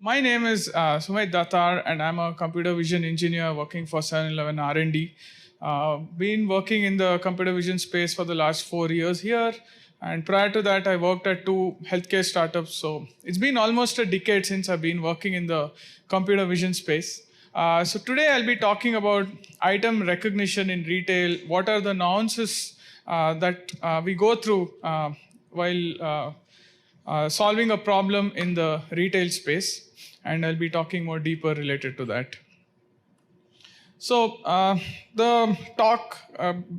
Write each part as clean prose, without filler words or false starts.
My name is Sumedh Datar, and I'm a computer vision engineer working for 7-Eleven R&D. Been working in the computer vision space for the last 4 years here, and prior to that, I worked at 2 healthcare startups. So it's been almost a decade since I've been working in the computer vision space. So today I'll be talking about item recognition in retail. What are the nuances that we go through while solving a problem in the retail space, and I'll be talking more deeper related to that. So the talk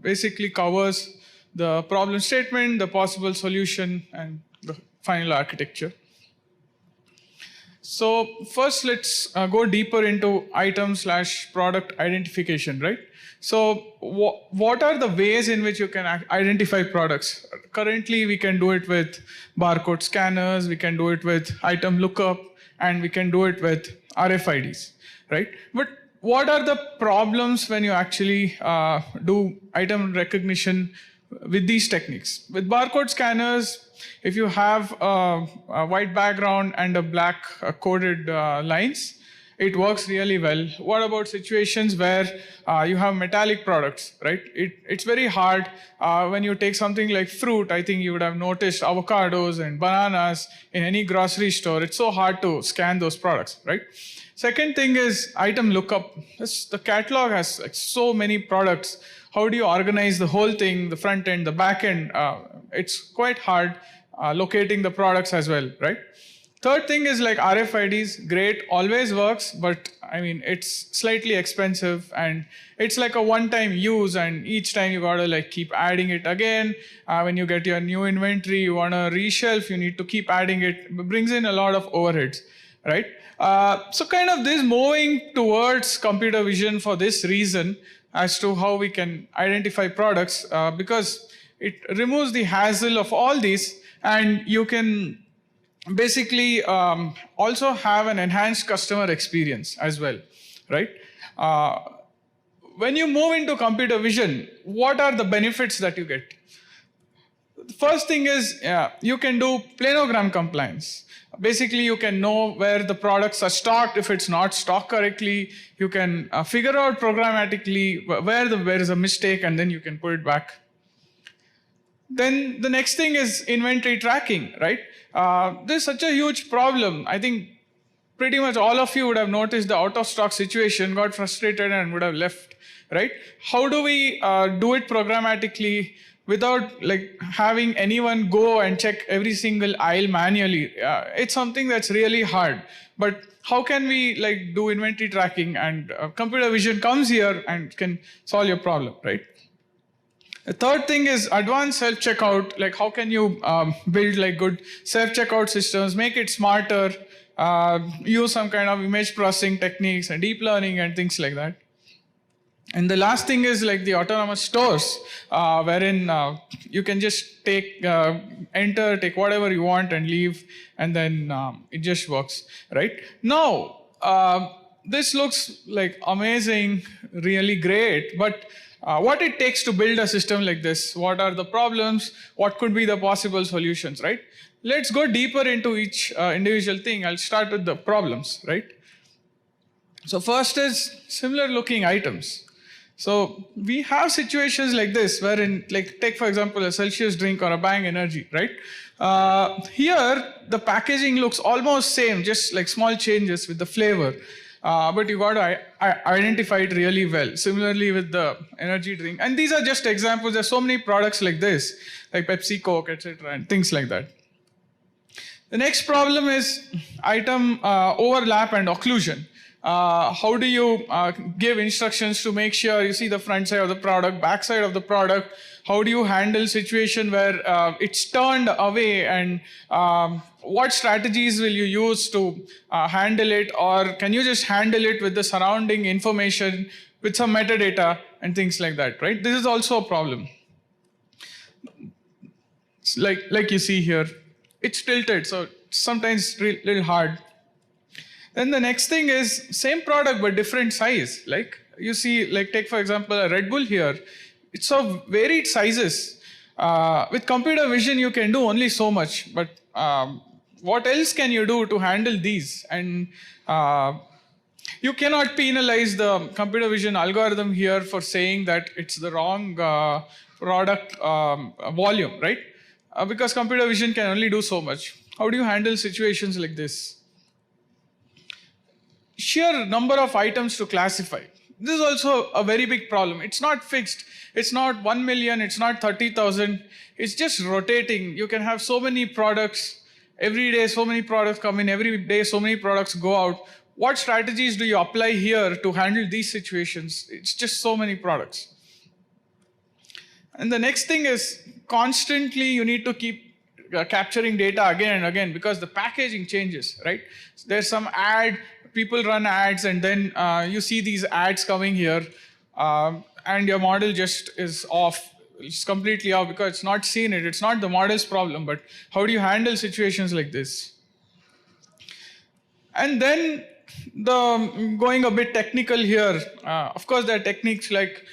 basically covers the problem statement, the possible solution, and the final architecture. So first, let's go deeper into item/product identification, right? So what are the ways in which you can identify products? Currently, we can do it with barcode scanners, we can do it with item lookup, and we can do it with RFIDs, right? But what are the problems when you actually do item recognition with these techniques? With barcode scanners, if you have a white background and a black coded lines, it works really well. What about situations where you have metallic products, right? It's very hard when you take something like fruit. I think you would have noticed avocados and bananas in any grocery store. It's so hard to scan those products, right? Second thing is item lookup. The catalog has like so many products. How do you organize the whole thing, the front end, the back end? It's quite hard locating the products as well, right? Third thing is like RFIDs, great, always works, but I mean, it's slightly expensive and it's like a one-time use, and each time you gotta like keep adding it again. When you get your new inventory, you wanna reshelf, you need to keep adding it. It brings in a lot of overheads, right? So kind of this moving towards computer vision for this reason as to how we can identify products, because it removes the hassle of all these, and you can basically also have an enhanced customer experience as well, right? When you move into computer vision, what are the benefits that you get? The first thing is you can do planogram compliance. Basically, you can know where the products are stocked. If it's not stocked correctly, you can figure out programmatically where there is a mistake, and then you can put it back. Then the next thing is inventory tracking, right? This is such a huge problem. I think pretty much all of you would have noticed the out of stock situation, got frustrated and would have left, right? How do we do it programmatically without like having anyone go and check every single aisle manually? It's something that's really hard. But how can we like do inventory tracking? And computer vision comes here and can solve your problem, right? The third thing is advanced self-checkout. Like how can you build like good self-checkout systems, make it smarter, use some kind of image processing techniques and deep learning and things like that. And the last thing is like the autonomous stores, wherein you can just take, enter, take whatever you want and leave, and then it just works, right? Now, this looks like amazing, really great, but what it takes to build a system like this, what are the problems, what could be the possible solutions, right? Let's go deeper into each individual thing. I'll start with the problems, right? So first is similar looking items. So we have situations like this wherein, like take for example a Celsius drink or a Bang Energy, right? Here the packaging looks almost same, just like small changes with the flavor. But you got to identify it really well. Similarly with the energy drink. And these are just examples. There's so many products like this, like Pepsi, Coke, etc., and things like that. The next problem is item overlap and occlusion. How do you give instructions to make sure you see the front side of the product, back side of the product? How do you handle situation where it's turned away, and what strategies will you use to handle it, or can you just handle it with the surrounding information with some metadata and things like that, right? This is also a problem. It's like you see here, it's tilted, so sometimes it's little hard. Then the next thing is same product but different size. Like you see, like take for example a Red Bull here. It's of varied sizes. With computer vision, you can do only so much, but what else can you do to handle these? And you cannot penalize the computer vision algorithm here for saying that it's the wrong product volume, right? Because computer vision can only do so much. How do you handle situations like this? Sheer number of items to classify. This is also a very big problem. It's not fixed. It's not 1 million, it's not 30,000. It's just rotating. You can have so many products. Every day, so many products come in. Every day, so many products go out. What strategies do you apply here to handle these situations? It's just so many products. And the next thing is constantly you need to keep capturing data again and again because the packaging changes, right? So there's some ad, people run ads, and then you see these ads coming here, and your model just is off. It's completely off because it's not seen it. It's not the model's problem, but how do you handle situations like this? And then going a bit technical here, of course there are techniques like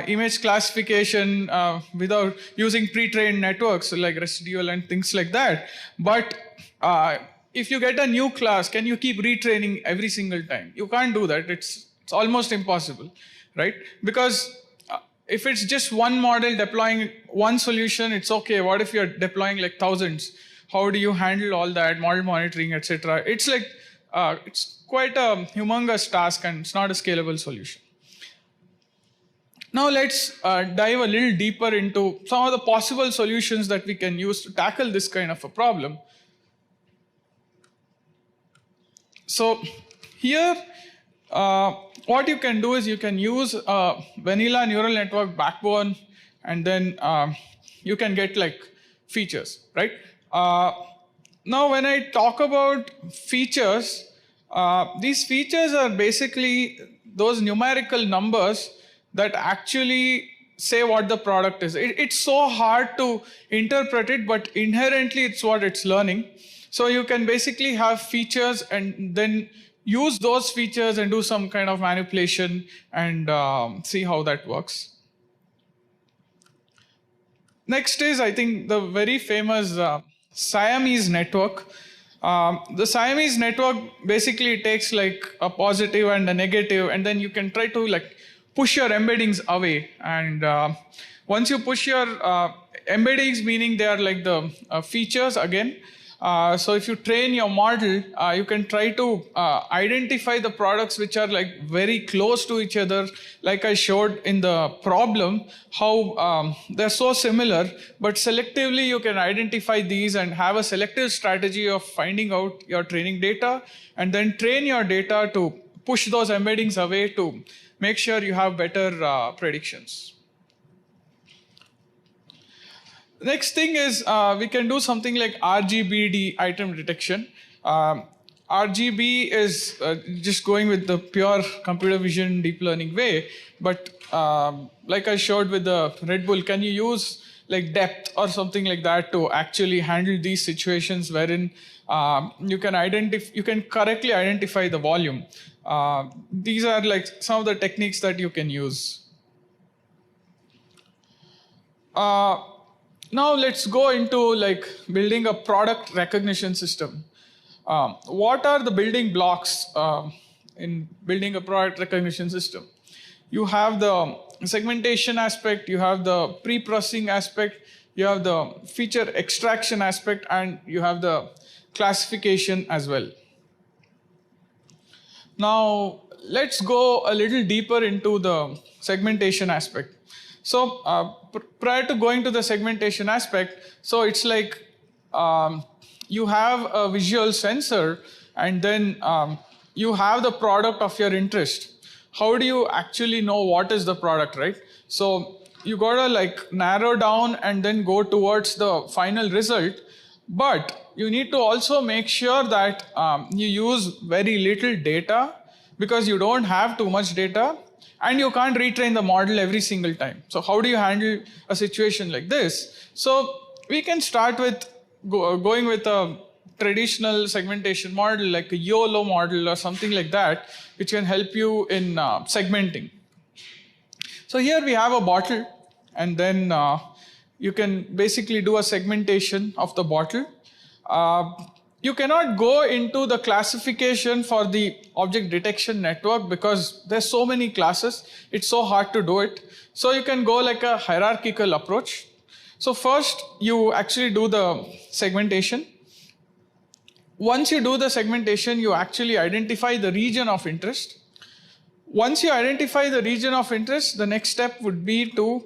image classification without using pre-trained networks like residual and things like that. But if you get a new class, can you keep retraining every single time? You can't do that. It's almost impossible, right? Because if it's just one model deploying one solution, it's okay. What if you're deploying like thousands? How do you handle all that, model monitoring, etc.? It's like, it's quite a humongous task and it's not a scalable solution. Now let's dive a little deeper into some of the possible solutions that we can use to tackle this kind of a problem. So here, what you can do is you can use a vanilla neural network backbone, and then you can get like features, right? Now when I talk about features, these features are basically those numerical numbers that actually say what the product is. It's so hard to interpret it, but inherently it's what it's learning. So you can basically have features and then use those features and do some kind of manipulation and see how that works. Next is, I think, the very famous Siamese network. The Siamese network basically takes like a positive and a negative, and then you can try to like push your embeddings away. And once you push your embeddings, meaning they are like the features again. So if you train your model, you can try to identify the products which are like very close to each other. Like I showed in the problem, how they're so similar, but selectively you can identify these and have a selective strategy of finding out your training data and then train your data to push those embeddings away to make sure you have better predictions. Next thing is we can do something like RGBD item detection. RGB is just going with the pure computer vision deep learning way, but like I showed with the Red Bull, can you use like depth or something like that to actually handle these situations wherein you can correctly identify the volume. These are like some of the techniques that you can use. Now let's go into like building a product recognition system. What are the building blocks in building a product recognition system? You have the segmentation aspect, you have the pre-processing aspect, you have the feature extraction aspect, and you have the classification as well. Now let's go a little deeper into the segmentation aspect. So prior to going to the segmentation aspect, so it's like you have a visual sensor and then you have the product of your interest. How do you actually know what is the product, right? So you gotta like narrow down and then go towards the final result, but you need to also make sure that you use very little data because you don't have too much data and you can't retrain the model every single time. So how do you handle a situation like this? So we can start with going with a traditional segmentation model like a YOLO model or something like that, which can help you in segmenting. So here we have a bottle, and then you can basically do a segmentation of the bottle. you cannot go into the classification for the object detection network because there's so many classes. It's so hard to do it. So you can go like a hierarchical approach. So first you actually do the segmentation. Once you do the segmentation, you actually identify the region of interest. Once you identify the region of interest, the next step would be to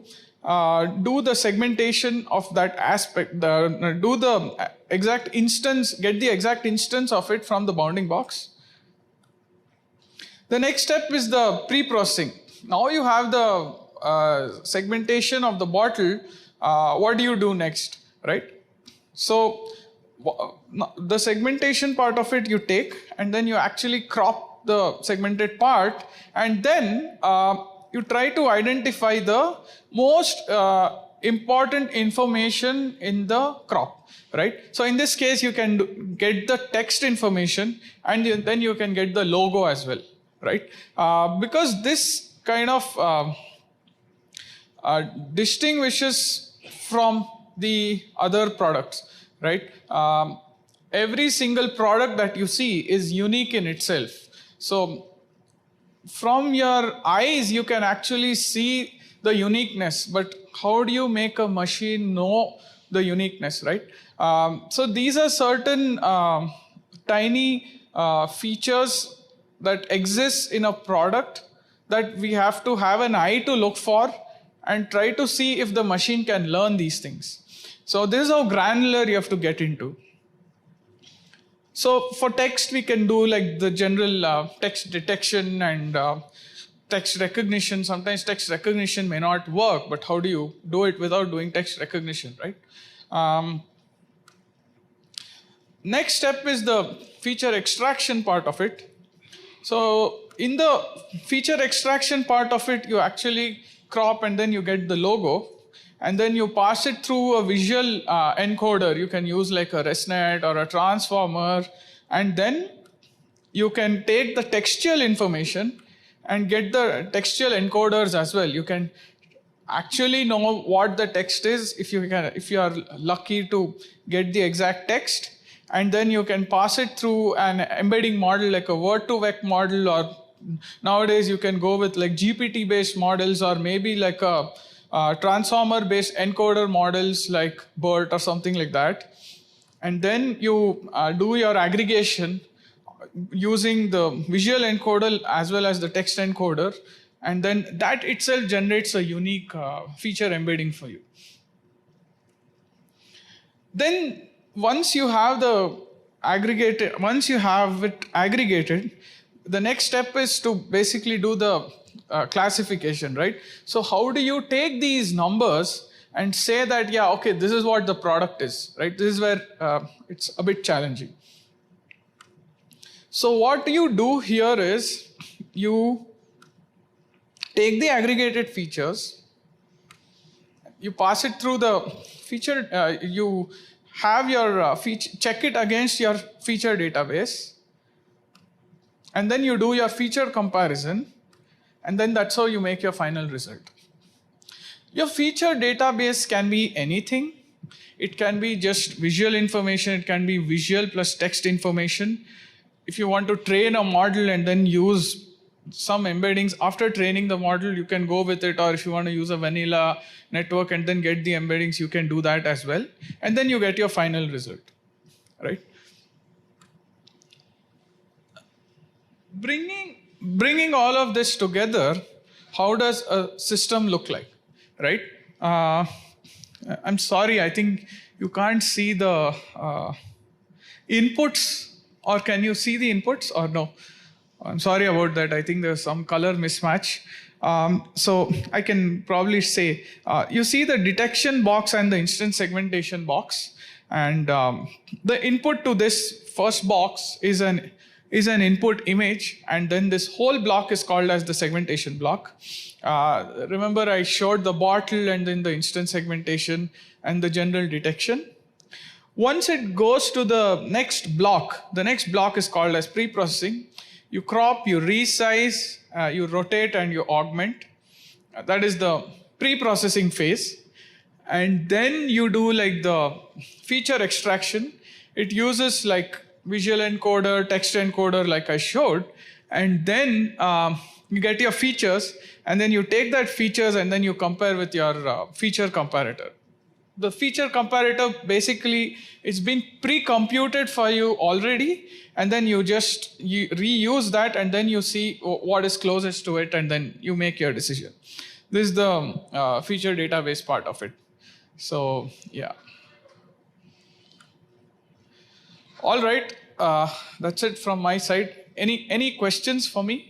do the segmentation of that aspect, do the exact instance, get the exact instance of it from the bounding box. The next step is the pre-processing. Now you have the segmentation of the bottle. What do you do next, right? So the segmentation part of it you take, and then you actually crop the segmented part, and then you try to identify the most important information in the crop, right? So in this case, you can get the text information, and then you can get the logo as well, right? Because this kind of distinguishes from the other products, right? Every single product that you see is unique in itself. So from your eyes, you can actually see the uniqueness, but how do you make a machine know the uniqueness, right? So these are certain tiny features that exist in a product that we have to have an eye to look for and try to see if the machine can learn these things. So this is how granular you have to get into. So for text, we can do like the general text detection and text recognition. Sometimes text recognition may not work, but how do you do it without doing text recognition, right? Next step is the feature extraction part of it. So in the feature extraction part of it, you actually crop and then you get the logo, and then you pass it through a visual encoder. You can use like a ResNet or a transformer, and then you can take the textual information and get the textual encoders as well. You can actually know what the text is if you are lucky to get the exact text, and then you can pass it through an embedding model like a word-to-vec model, or nowadays you can go with like GPT-based models, or maybe like a transformer-based encoder models like BERT or something like that. And then you do your aggregation using the visual encoder as well as the text encoder, and then that itself generates a unique feature embedding for you. Then once you have it aggregated, the next step is to basically do the classification, right? So how do you take these numbers and say that, yeah, okay, this is what the product is, right? This is where it's a bit challenging. So what you do here is you take the aggregated features, you pass it through the feature, you have your check it against your feature database, and then you do your feature comparison, and then that's how you make your final result. Your feature database can be anything. It can be just visual information, it can be visual plus text information. If you want to train a model and then use some embeddings after training the model, you can go with it, or if you want to use a vanilla network and then get the embeddings, you can do that as well, and then you get your final result, right? Bringing all of this together, how does a system look like, right? I'm sorry, I think you can't see the inputs, or can you see the inputs or no? I'm sorry about that. I think there's some color mismatch. So I can probably say, you see the detection box and the instance segmentation box, and the input to this first box is an input image, and then this whole block is called as the segmentation block. Remember I showed the bottle and then the instance segmentation and the general detection. Once it goes to the next block is called as pre-processing. You crop, you resize, you rotate, and you augment. That is the pre-processing phase. And then you do like the feature extraction, It uses like visual encoder, text encoder, like I showed, and then you get your features, and then you take that features and then you compare with your feature comparator. The feature comparator, basically, it's been pre-computed for you already, and then you just reuse that, and then you see what is closest to it, and then you make your decision. This is the feature database part of it. So yeah. All right, that's it from my side. Any questions for me?